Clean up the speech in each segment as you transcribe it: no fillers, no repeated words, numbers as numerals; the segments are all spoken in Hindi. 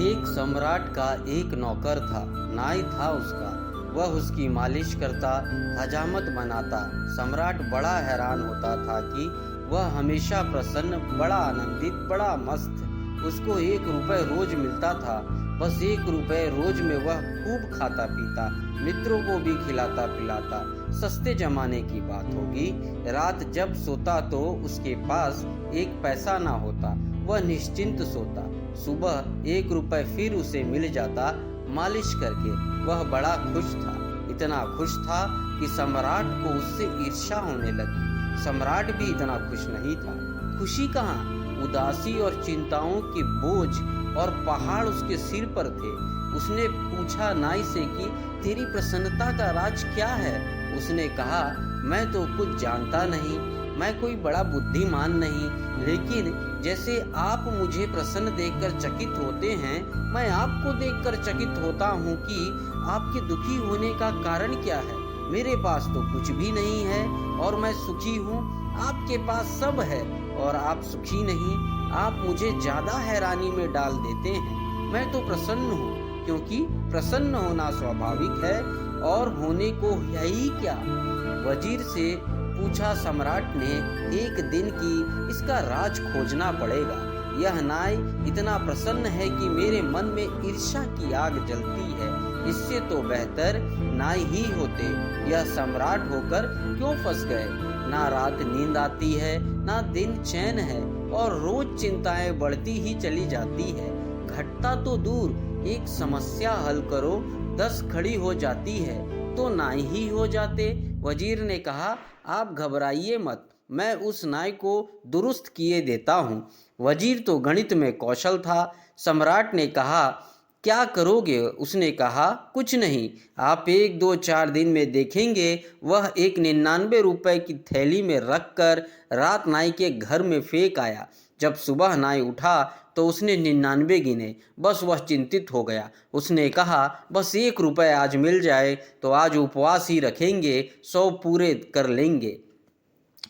एक सम्राट का एक नौकर था, नाई था उसका। वह उसकी मालिश करता, हजामत बनाता। सम्राट बड़ा हैरान होता था कि वह हमेशा प्रसन्न, बड़ा आनंदित, बड़ा मस्त। उसको 1 रुपए रोज मिलता था। बस 1 रुपए रोज में वह खूब खाता पीता, मित्रों को भी खिलाता पिलाता। सस्ते जमाने की बात होगी। रात जब सोता तो उसके पास 1 पैसा ना होता। वह निश्चिंत सोता। सुबह 1 रुपए फिर उसे मिल जाता मालिश करके। वह बड़ा खुश था, इतना खुश था कि सम्राट को उससे ईर्ष्या होने लगी। सम्राट भी इतना खुश नहीं था। खुशी कहाँ, उदासी और चिंताओं के बोझ और पहाड़ उसके सिर पर थे। उसने पूछा नाई से कि तेरी प्रसन्नता का राज क्या है। उसने कहा, मैं तो कुछ जानता नहीं, मैं कोई बड़ा बुद्धिमान नहीं, लेकिन जैसे आप मुझे प्रसन्न देखकर चकित होते हैं, मैं आपको देखकर चकित होता हूँ कि आपके दुखी होने का कारण क्या है। मेरे पास तो कुछ भी नहीं है और मैं सुखी हूँ। आपके पास सब है और आप सुखी नहीं। आप मुझे ज्यादा हैरानी में डाल देते हैं। मैं तो प्रसन्न हूँ, क्योंकि प्रसन्न होना स्वाभाविक है, और होने को है ही क्या। वजीर से पूछा सम्राट ने एक दिन की, इसका राज खोजना पड़ेगा। यह नाई इतना प्रसन्न है कि मेरे मन में ईर्ष्या की आग जलती है। इससे तो बेहतर नाई ही होते। यह सम्राट होकर क्यों फंस गए। ना रात नींद आती है, ना दिन चैन है, और रोज चिंताएं बढ़ती ही चली जाती है। घटता तो दूर, एक समस्या हल करो 10 खड़ी हो जाती है। तो नाई ही हो जाते। वजीर ने कहा, आप घबराइए मत, मैं उस नाई को दुरुस्त किए देता हूँ। वजीर तो गणित में कौशल था। सम्राट ने कहा, क्या करोगे। उसने कहा, कुछ नहीं, आप 1 2 4 दिन में देखेंगे। वह एक 99 रुपए की थैली में रखकर रात नाई के घर में फेंक आया। जब सुबह नाई उठा तो उसने 99 गिने। बस वह चिंतित हो गया। उसने कहा, बस 1 रुपए आज मिल जाए तो आज उपवास ही रखेंगे, 100 पूरे कर लेंगे।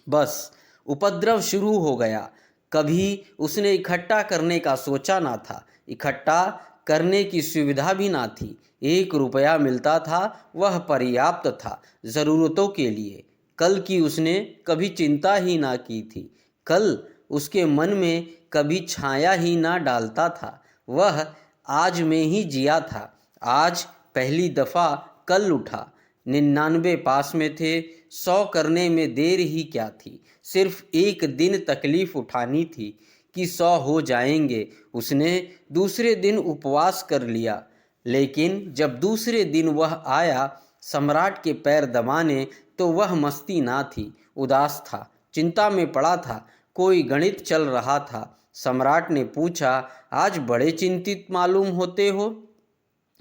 बस उपद्रव शुरू हो गया। कभी उसने इकट्ठा करने का सोचा ना था। इकट्ठा करने की सुविधा भी ना थी। 1 रुपया मिलता था, वह पर्याप्त था जरूरतों के लिए। कल की उसने कभी चिंता ही ना की थी। कल उसके मन में कभी छाया ही ना डालता था। वह आज में ही जिया था। आज पहली दफा कल उठा। 99 पास में थे, 100 करने में देर ही क्या थी। सिर्फ एक दिन तकलीफ उठानी थी कि 100 हो जाएंगे। उसने दूसरे दिन उपवास कर लिया। लेकिन जब दूसरे दिन वह आया सम्राट के पैर दबाने, तो वह मस्ती ना थी, उदास था, चिंता में पड़ा था। कोई गणित चल रहा था। सम्राट ने पूछा, आज बड़े चिंतित मालूम होते हो,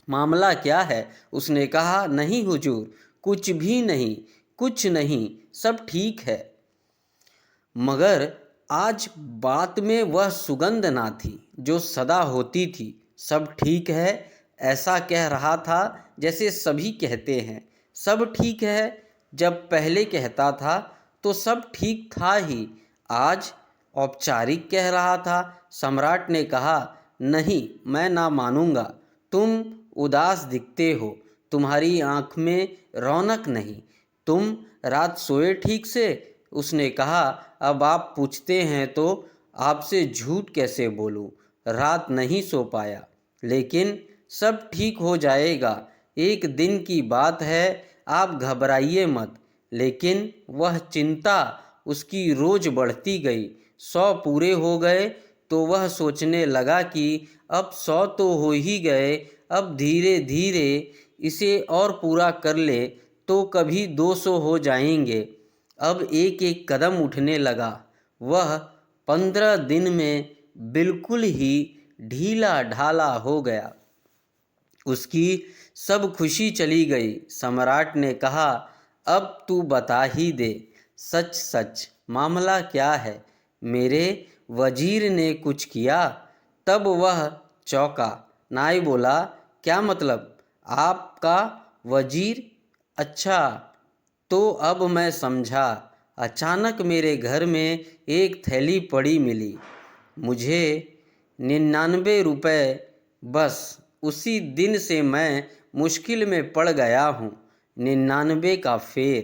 मामला क्या है। उसने कहा, नहीं हुजूर, कुछ भी नहीं, कुछ नहीं, सब ठीक है। मगर आज बात में वह सुगंध ना थी जो सदा होती थी। सब ठीक है, ऐसा कह रहा था जैसे सभी कहते हैं सब ठीक है। जब पहले कहता था तो सब ठीक था ही। आज औपचारिक कह रहा था। सम्राट ने कहा, नहीं, मैं ना मानूंगा। तुम उदास दिखते हो, तुम्हारी आंख में रौनक नहीं। तुम रात सोए ठीक से। उसने कहा, अब आप पूछते हैं तो आपसे झूठ कैसे बोलूं। रात नहीं सो पाया, लेकिन सब ठीक हो जाएगा। एक दिन की बात है, आप घबराइए मत। लेकिन वह चिंता उसकी रोज बढ़ती गई। 100 पूरे हो गए तो वह सोचने लगा कि अब 100 तो हो ही गए, अब धीरे धीरे इसे और पूरा कर ले तो कभी 200 हो जाएंगे। अब एक एक कदम उठने लगा। वह 15 दिन में बिल्कुल ही ढीला ढाला हो गया। उसकी सब खुशी चली गई। सम्राट ने कहा, अब तू बता ही दे, सच सच मामला क्या है। मेरे वजीर ने कुछ किया। तब वह चौंका। नाई बोला, क्या मतलब, आपका वजीर। अच्छा, तो अब मैं समझा। अचानक मेरे घर में एक थैली पड़ी मिली। मुझे 99 रुपए बस उसी दिन से मैं मुश्किल में पड़ गया हूँ। 99 का फेर।